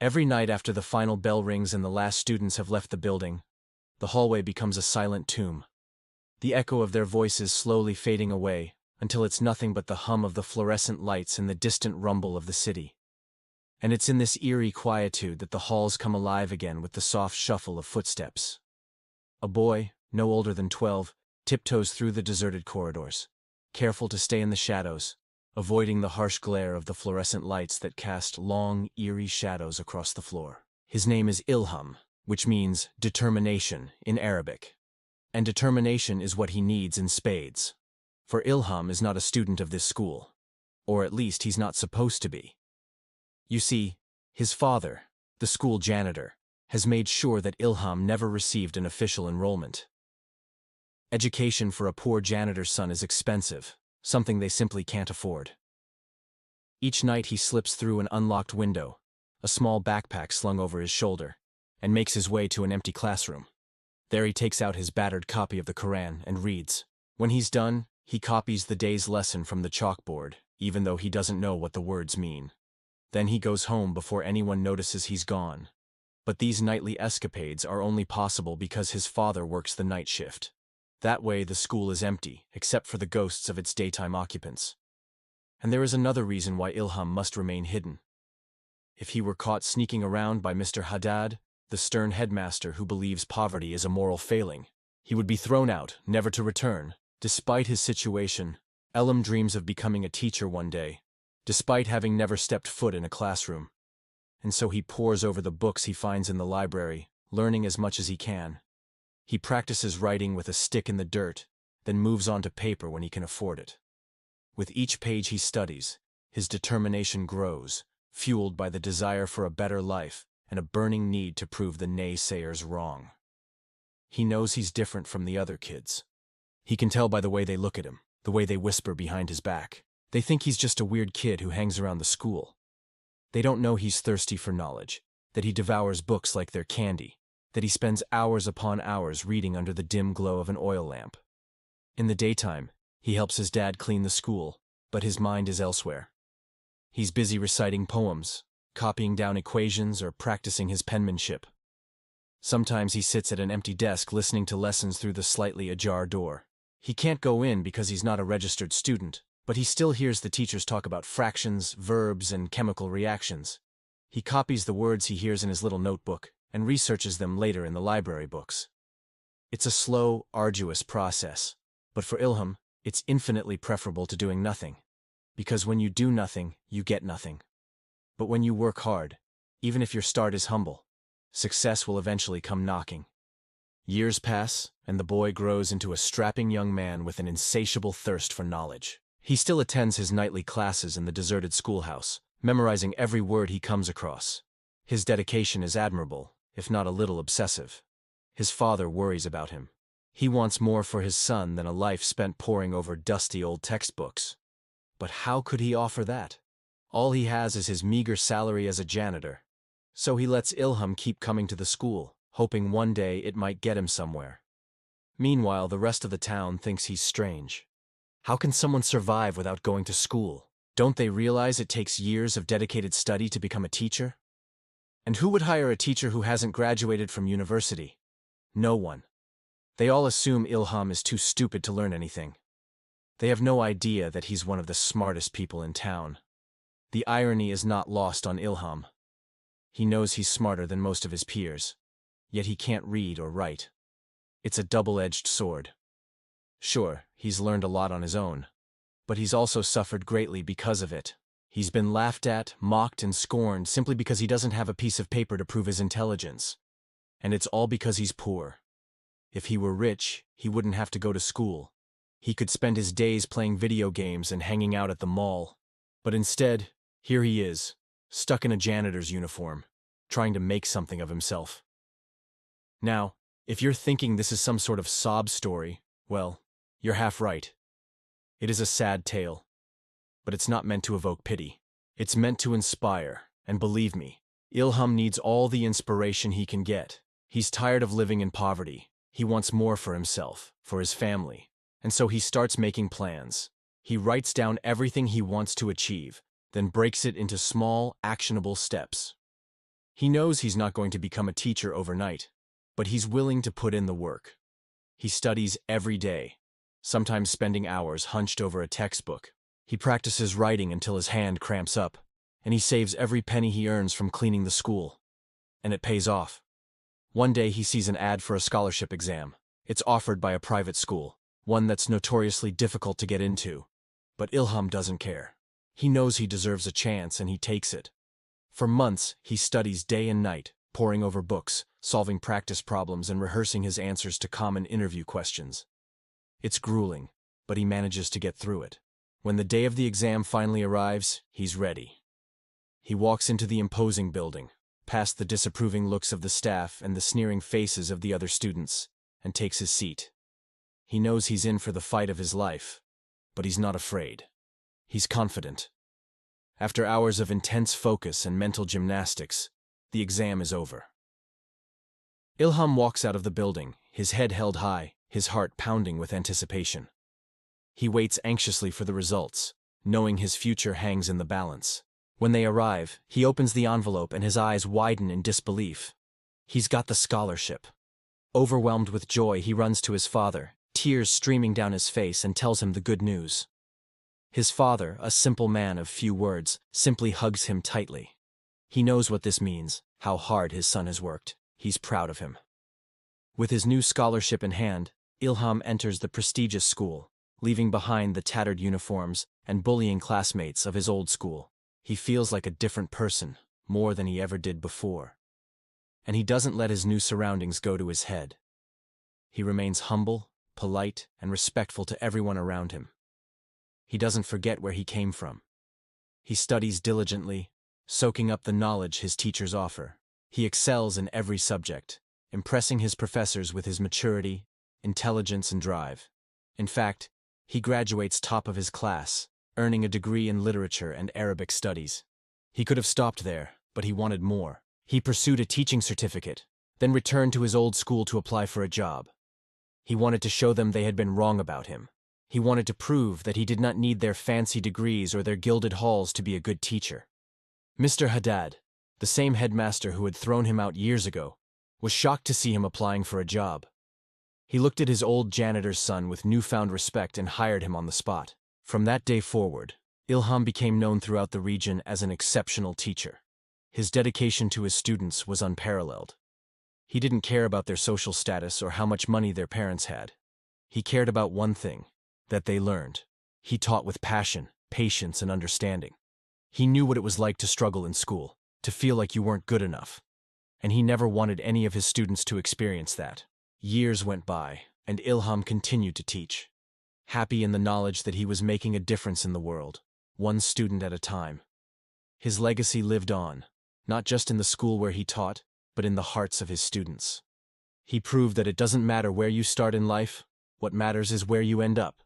Every night after the final bell rings and the last students have left the building, the hallway becomes a silent tomb. The echo of their voices slowly fading away until it's nothing but the hum of the fluorescent lights and the distant rumble of the city. And it's in this eerie quietude that the halls come alive again with the soft shuffle of footsteps. A boy, no older than 12, tiptoes through the deserted corridors, careful to stay in the shadows, avoiding the harsh glare of the fluorescent lights that cast long, eerie shadows across the floor. His name is Ilham, which means determination in Arabic. And determination is what he needs in spades. For Ilham is not a student of this school. Or at least he's not supposed to be. You see, his father, the school janitor, has made sure that Ilham never received an official enrollment. Education for a poor janitor's son is expensive, something they simply can't afford. Each night he slips through an unlocked window, a small backpack slung over his shoulder, and makes his way to an empty classroom. There he takes out his battered copy of the Quran and reads. When he's done, he copies the day's lesson from the chalkboard, even though he doesn't know what the words mean. Then he goes home before anyone notices he's gone. But these nightly escapades are only possible because his father works the night shift. That way the school is empty, except for the ghosts of its daytime occupants. And there is another reason why Ilham must remain hidden. If he were caught sneaking around by Mr. Haddad, the stern headmaster who believes poverty is a moral failing, he would be thrown out, never to return. Despite his situation, Elam dreams of becoming a teacher one day, despite having never stepped foot in a classroom. And so he pores over the books he finds in the library, learning as much as he can. He practices writing with a stick in the dirt, then moves on to paper when he can afford it. With each page he studies, his determination grows, fueled by the desire for a better life and a burning need to prove the naysayers wrong. He knows he's different from the other kids. He can tell by the way they look at him, the way they whisper behind his back. They think he's just a weird kid who hangs around the school. They don't know he's thirsty for knowledge, that he devours books like they're candy, that he spends hours upon hours reading under the dim glow of an oil lamp. In the daytime, he helps his dad clean the school, but his mind is elsewhere. He's busy reciting poems, copying down equations, or practicing his penmanship. Sometimes he sits at an empty desk listening to lessons through the slightly ajar door. He can't go in because he's not a registered student, but he still hears the teachers talk about fractions, verbs, and chemical reactions. He copies the words he hears in his little notebook and researches them later in the library books. It's a slow, arduous process, but for Ilham, it's infinitely preferable to doing nothing. Because when you do nothing, you get nothing. But when you work hard, even if your start is humble, success will eventually come knocking. Years pass, and the boy grows into a strapping young man with an insatiable thirst for knowledge. He still attends his nightly classes in the deserted schoolhouse, memorizing every word he comes across. His dedication is admirable, if not a little obsessive. His father worries about him. He wants more for his son than a life spent poring over dusty old textbooks. But how could he offer that? All he has is his meager salary as a janitor. So he lets Ilham keep coming to the school, hoping one day it might get him somewhere. Meanwhile, the rest of the town thinks he's strange. How can someone survive without going to school? Don't they realize it takes years of dedicated study to become a teacher? And who would hire a teacher who hasn't graduated from university? No one. They all assume Ilham is too stupid to learn anything. They have no idea that he's one of the smartest people in town. The irony is not lost on Ilham. He knows he's smarter than most of his peers, yet he can't read or write. It's a double-edged sword. Sure, he's learned a lot on his own, but he's also suffered greatly because of it. He's been laughed at, mocked, and scorned simply because he doesn't have a piece of paper to prove his intelligence. And it's all because he's poor. If he were rich, he wouldn't have to go to school. He could spend his days playing video games and hanging out at the mall. But instead, here he is, stuck in a janitor's uniform, trying to make something of himself. Now, if you're thinking this is some sort of sob story, well, you're half right. It is a sad tale. But it's not meant to evoke pity. It's meant to inspire, and believe me, Ilham needs all the inspiration he can get. He's tired of living in poverty. He wants more for himself, for his family. And so he starts making plans. He writes down everything he wants to achieve, then breaks it into small, actionable steps. He knows he's not going to become a teacher overnight, but he's willing to put in the work. He studies every day, sometimes spending hours hunched over a textbook. He practices writing until his hand cramps up, and he saves every penny he earns from cleaning the school. And it pays off. One day he sees an ad for a scholarship exam. It's offered by a private school, one that's notoriously difficult to get into. But Ilham doesn't care. He knows he deserves a chance and he takes it. For months, he studies day and night, poring over books, solving practice problems and rehearsing his answers to common interview questions. It's grueling, but he manages to get through it. When the day of the exam finally arrives, he's ready. He walks into the imposing building, past the disapproving looks of the staff and the sneering faces of the other students, and takes his seat. He knows he's in for the fight of his life, but he's not afraid. He's confident. After hours of intense focus and mental gymnastics, the exam is over. Ilham walks out of the building, his head held high, his heart pounding with anticipation. He waits anxiously for the results, knowing his future hangs in the balance. When they arrive, he opens the envelope and his eyes widen in disbelief. He's got the scholarship. Overwhelmed with joy, he runs to his father, tears streaming down his face, and tells him the good news. His father, a simple man of few words, simply hugs him tightly. He knows what this means, how hard his son has worked. He's proud of him. With his new scholarship in hand, Ilham enters the prestigious school, leaving behind the tattered uniforms and bullying classmates of his old school. He feels like a different person, more than he ever did before. And he doesn't let his new surroundings go to his head. He remains humble, polite, and respectful to everyone around him. He doesn't forget where he came from. He studies diligently, soaking up the knowledge his teachers offer. He excels in every subject, impressing his professors with his maturity, intelligence, and drive. In fact, he graduates top of his class, earning a degree in literature and Arabic studies. He could have stopped there, but he wanted more. He pursued a teaching certificate, then returned to his old school to apply for a job. He wanted to show them they had been wrong about him. He wanted to prove that he did not need their fancy degrees or their gilded halls to be a good teacher. Mr. Haddad, the same headmaster who had thrown him out years ago, was shocked to see him applying for a job. He looked at his old janitor's son with newfound respect and hired him on the spot. From that day forward, Ilham became known throughout the region as an exceptional teacher. His dedication to his students was unparalleled. He didn't care about their social status or how much money their parents had. He cared about one thing, that they learned. He taught with passion, patience, and understanding. He knew what it was like to struggle in school, to feel like you weren't good enough. And he never wanted any of his students to experience that. Years went by, and Ilham continued to teach, happy in the knowledge that he was making a difference in the world, one student at a time. His legacy lived on, not just in the school where he taught, but in the hearts of his students. He proved that it doesn't matter where you start in life, what matters is where you end up.